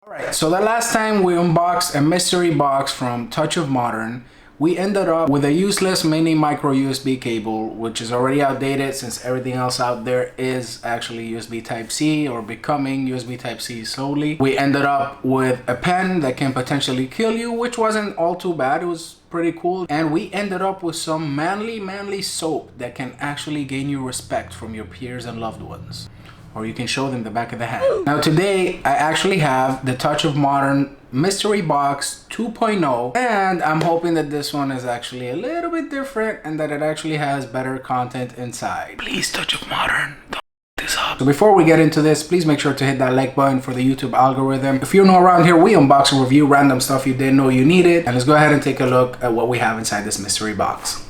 Alright, so the last time we unboxed a mystery box from Touch of Modern, we ended up with a useless mini micro USB cable, which is already outdated since everything else out there is actually USB Type-C or becoming USB Type-C solely. We ended up with a pen that can potentially kill you, which wasn't all too bad. It was pretty cool. And we ended up with some manly soap that can actually gain you respect from your peers and loved ones. Or you can show them the back of the hand. Now today, I actually have the Touch of Modern Mystery Box 2.0, and I'm hoping that this one is actually a little bit different and that it actually has better content inside. Please, Touch of Modern, don't f this up. So before we get into this, please make sure to hit that like button for the YouTube algorithm. If you're new around here, we unbox and review random stuff you didn't know you needed. And let's go ahead and take a look at what we have inside this mystery box.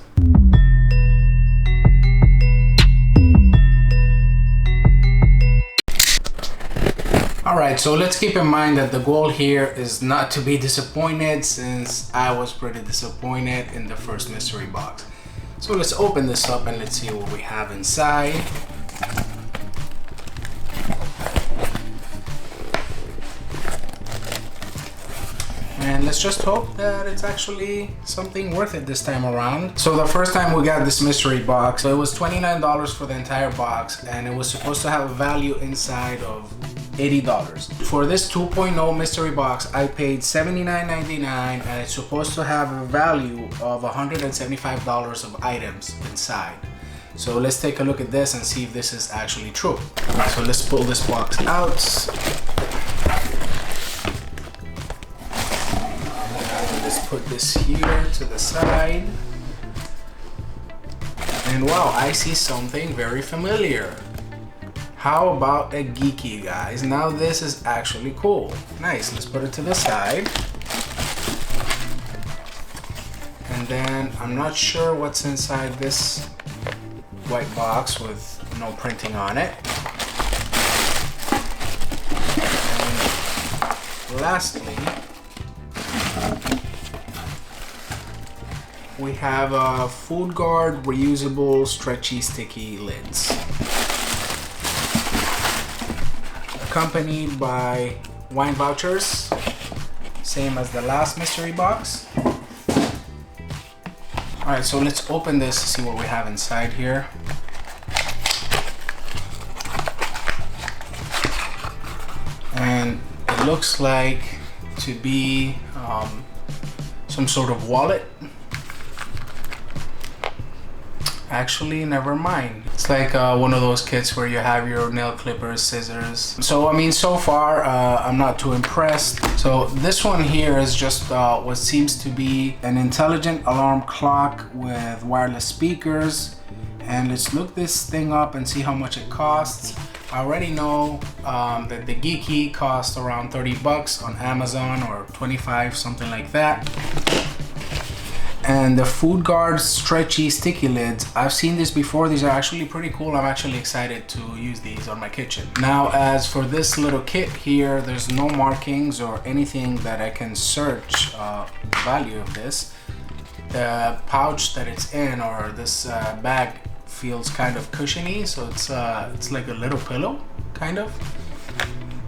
Alright, so let's keep in mind that the goal here is not to be disappointed, since I was pretty disappointed in the first mystery box. So let's open this up and let's see what we have inside. And let's just hope that it's actually something worth it this time around. So the first time we got this mystery box, so it was $29 for the entire box, and it was supposed to have a value inside of $80. For this 2.0 mystery box, I paid $79.99, and it's supposed to have a value of $175 of items inside. So let's take a look at this and see if this is actually true. So let's pull this box out. Let's put this here to the side. And wow, I see something very familiar. How about a geeky, guys? Now this is actually cool. Nice, let's put it to the side. And then I'm not sure what's inside this white box with no printing on it. And lastly, we have a Food Guard reusable stretchy sticky lids, accompanied by wine vouchers, same as the last mystery box. Alright, so let's open this to see what we have inside here. And it looks like to be some sort of wallet. Actually, never mind. It's like one of those kits where you have your nail clippers, scissors. So I mean, so far I'm not too impressed. So this one here is just what seems to be an intelligent alarm clock with wireless speakers. And let's look this thing up and see how much it costs. I already know that the Geeky costs around 30 bucks on Amazon, or 25, something like that. And the Food Guard stretchy sticky lids, I've seen this before. These are actually pretty cool. I'm actually excited to use these on my kitchen. Now, as for this little kit here, there's no markings or anything that I can search the value of this. The pouch that it's in, or this bag, feels kind of cushiony, so it's like a little pillow, kind of.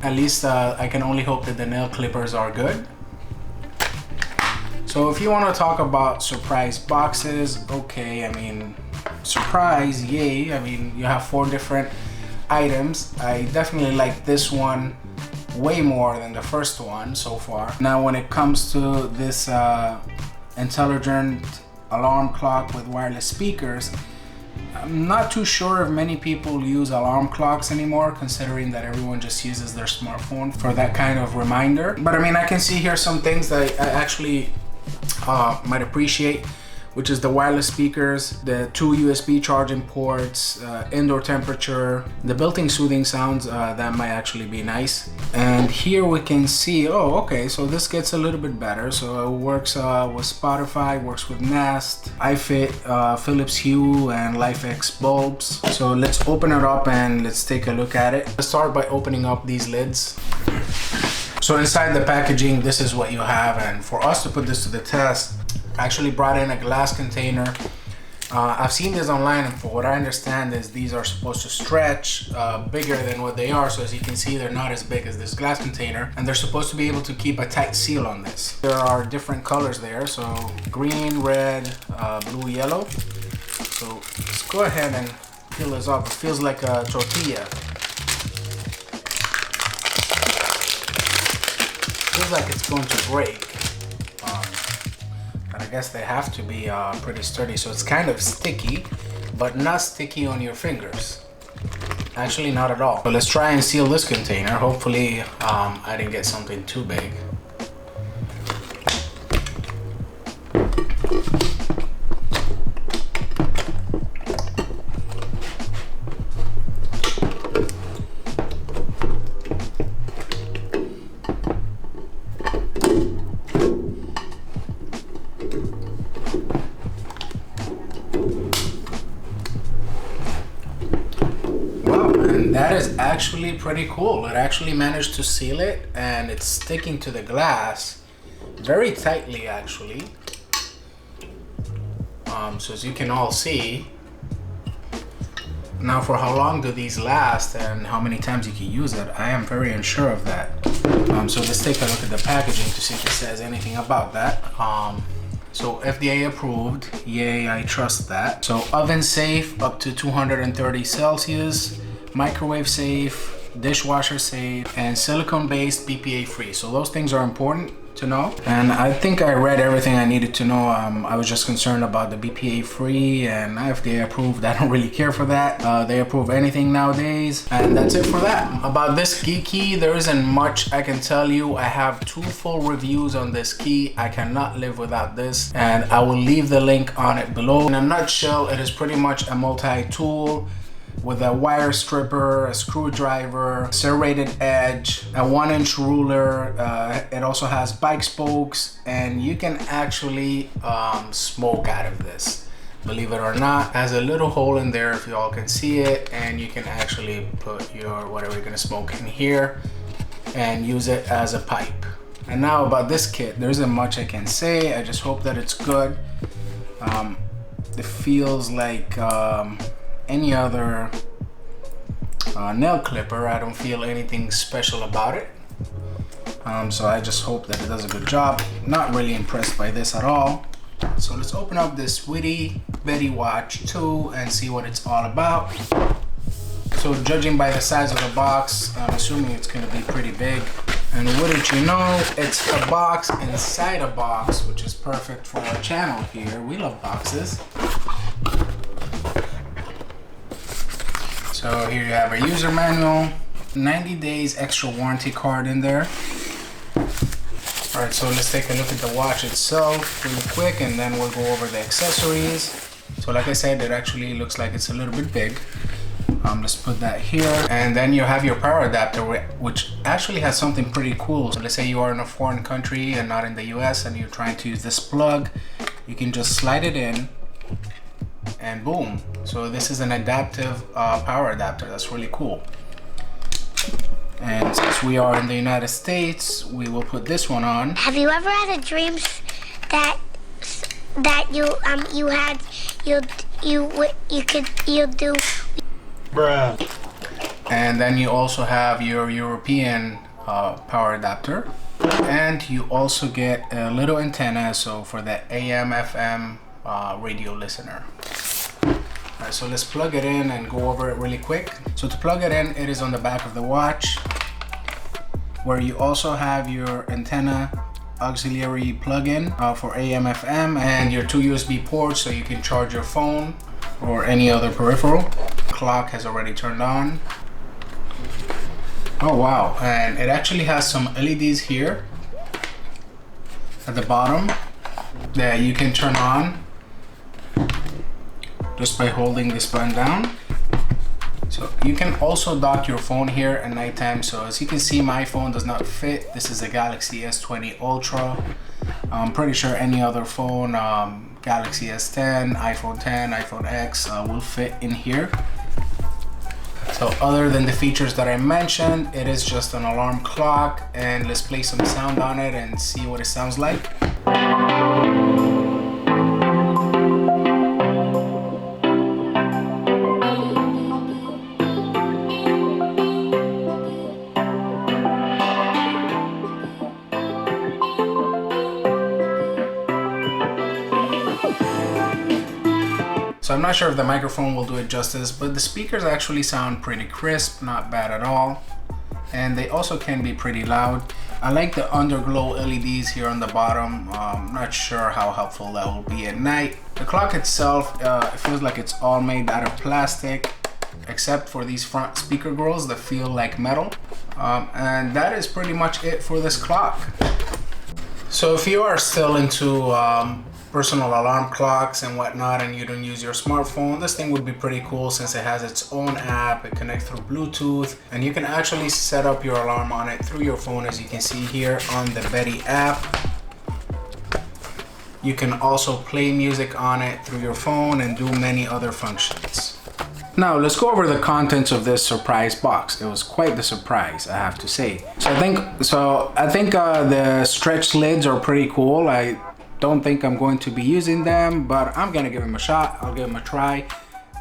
At least I can only hope that the nail clippers are good. So if you want to talk about surprise boxes, okay, I mean, surprise, yay. I mean, you have 4 different items. I definitely like this one way more than the first one so far. Now, when it comes to this intelligent alarm clock with wireless speakers, I'm not too sure if many people use alarm clocks anymore, considering that everyone just uses their smartphone for that kind of reminder. But I mean, I can see here some things that I actually might appreciate, which is the wireless speakers, the 2 USB charging ports, indoor temperature, the built-in soothing sounds, that might actually be nice. And here we can see, oh, okay, so this gets a little bit better. So it works with Spotify, works with Nest, iFit, Philips Hue, and LifeX bulbs. So let's open it up and let's take a look at it. Let's start by opening up these lids. So inside the packaging, this is what you have, and for us to put this to the test, I actually brought in a glass container I've seen this online, and for what I understand is these are supposed to stretch bigger than what they are. So as you can see, they're not as big as this glass container, and they're supposed to be able to keep a tight seal on this. There are different colors there, so green, red, blue, yellow. So let's go ahead and peel this off. It feels like a tortilla. Feels like it's going to break. But I guess they have to be pretty sturdy. So it's kind of sticky, but not sticky on your fingers. Actually, not at all. So let's try and seal this container. Hopefully, I didn't get something too big. That is actually pretty cool. It actually managed to seal it, and it's sticking to the glass very tightly actually. So as you can all see, now for how long do these last and how many times you can use it, I am very unsure of that. So let's take a look at the packaging to see if it says anything about that. So FDA approved, yay, I trust that. So oven safe up to 230 Celsius, microwave safe, dishwasher safe, and silicone based, BPA free. So those things are important to know, and I think I read everything I needed to know. I was just concerned about the BPA free and FDA approved. I don't really care for that. They approve anything nowadays, and that's it for that. About this key, there isn't much I can tell you. I have 2 full reviews on this key. I cannot live without this, and I will leave the link on it below. In a nutshell, it is pretty much a multi-tool with a wire stripper, a screwdriver, serrated edge, a 1-inch ruler. It also has bike spokes, and you can actually smoke out of this. Believe it or not, it has a little hole in there if you all can see it, and you can actually put your whatever you're gonna smoke in here and use it as a pipe. And now about this kit, there isn't much I can say. I just hope that it's good. It feels like any other nail clipper. I don't feel anything special about it. So I just hope that it does a good job. Not really impressed by this at all. So let's open up this Witty Betty Watch 2 and see what it's all about. So judging by the size of the box, I'm assuming it's going to be pretty big. And wouldn't you know, it's a box inside a box, which is perfect for our channel here. We love boxes. So here you have a user manual, 90 days extra warranty card in there. All right, so let's take a look at the watch itself really quick, and then we'll go over the accessories. So like I said, it actually looks like it's a little bit big. Let's put that here. And then you have your power adapter, which actually has something pretty cool. So let's say you are in a foreign country and not in the US, and you're trying to use this plug. You can just slide it in, and boom. So this is an adaptive power adapter. That's really cool. And since we are in the United States, we will put this one on. Have you ever had a dream that you do? Bruh. And then you also have your European power adapter, and you also get a little antenna, so for the AM FM radio listener. Alright, so let's plug it in and go over it really quick. So to plug it in, it is on the back of the watch, where you also have your antenna auxiliary plug-in for AM FM, and your 2 USB ports so you can charge your phone or any other peripheral. Clock has already turned on. Oh wow, and it actually has some LEDs here at the bottom that you can turn on just by holding this button down. So you can also dock your phone here at nighttime. So as you can see, my phone does not fit. This is a Galaxy S20 Ultra. I'm pretty sure any other phone, Galaxy S10, iPhone 10, iPhone X will fit in here. So other than the features that I mentioned, it is just an alarm clock, and let's play some sound on it and see what it sounds like. So I'm not sure if the microphone will do it justice, but the speakers actually sound pretty crisp, not bad at all. And they also can be pretty loud. I like the underglow LEDs here on the bottom. I'm not sure how helpful that will be at night. The clock itself, it feels like it's all made out of plastic, except for these front speaker grills that feel like metal. And that is pretty much it for this clock. So if you are still into personal alarm clocks and whatnot, and you don't use your smartphone, this thing would be pretty cool since it has its own app. It connects through Bluetooth, and you can actually set up your alarm on it through your phone, as you can see here on the Betty app. You can also play music on it through your phone and do many other functions. Now let's go over the contents of this surprise box. It was quite the surprise, I have to say. So I think the stretch lids are pretty cool. I don't think I'm going to be using them, but I'm gonna give them a shot. I'll give them a try.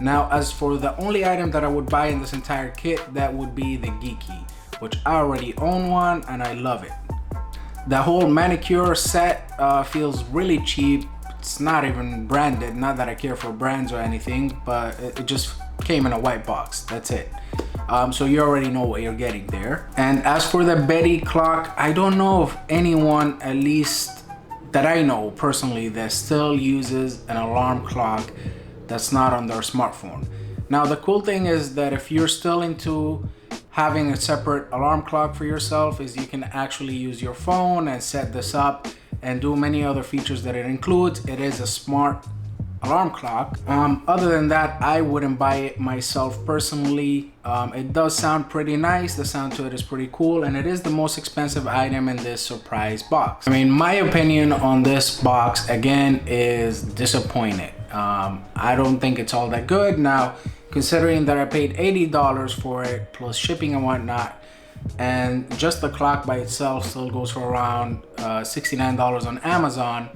Now, as for the only item that I would buy in this entire kit, that would be the Geeky, which I already own one and I love it. The whole manicure set feels really cheap. It's not even branded. Not that I care for brands or anything, but it just came in a white box. That's it. So you already know what you're getting there. And as for the Betty clock, I don't know of anyone, at least that I know personally, that still uses an alarm clock that's not on their smartphone. Now the cool thing is that if you're still into having a separate alarm clock for yourself, is you can actually use your phone and set this up and do many other features that it includes. It is a smart alarm clock. Other than that, I wouldn't buy it myself personally. It does sound pretty nice. The sound to it is pretty cool, and it is the most expensive item in this surprise box. I mean, my opinion on this box again is disappointed. I don't think it's all that good. Now, considering that I paid $80 for it plus shipping and whatnot, and just the clock by itself still goes for around $69 on Amazon.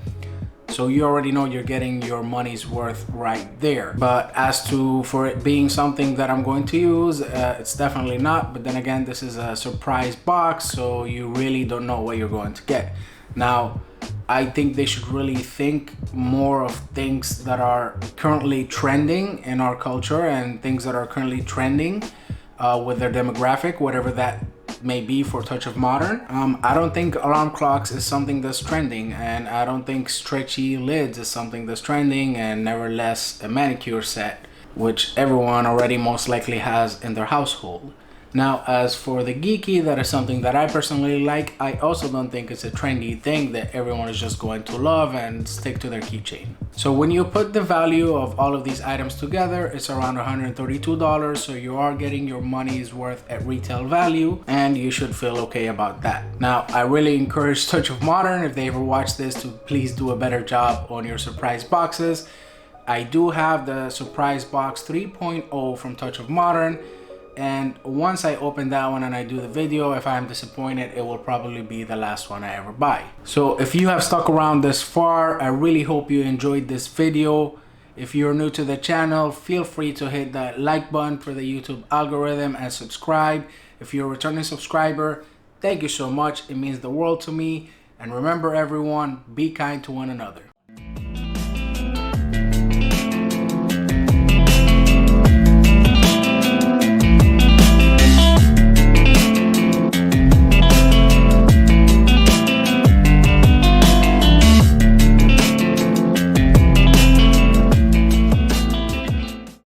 So you already know you're getting your money's worth right there. But as to for it being something that I'm going to use, it's definitely not. But then again, this is a surprise box, so you really don't know what you're going to get. Now, I think they should really think more of things that are currently trending in our culture and things that are currently trending with their demographic, whatever that may be for Touch of Modern. I don't think alarm clocks is something that's trending, and I don't think stretchy lids is something that's trending, and nevertheless a manicure set, which everyone already most likely has in their household. Now, as for the Geeky, that is something that I personally like. I also don't think it's a trendy thing that everyone is just going to love and stick to their keychain. So when you put the value of all of these items together, it's around $132. So you are getting your money's worth at retail value, and you should feel okay about that. Now, I really encourage Touch of Modern, if they ever watch this, to please do a better job on your surprise boxes. I do have the surprise box 3.0 from Touch of Modern. And once I open that one and I do the video, if I am disappointed, it will probably be the last one I ever buy. So if you have stuck around this far, I really hope you enjoyed this video. If you're new to the channel, feel free to hit that like button for the YouTube algorithm and subscribe. If you're a returning subscriber, thank you so much. It means the world to me. And remember everyone, be kind to one another.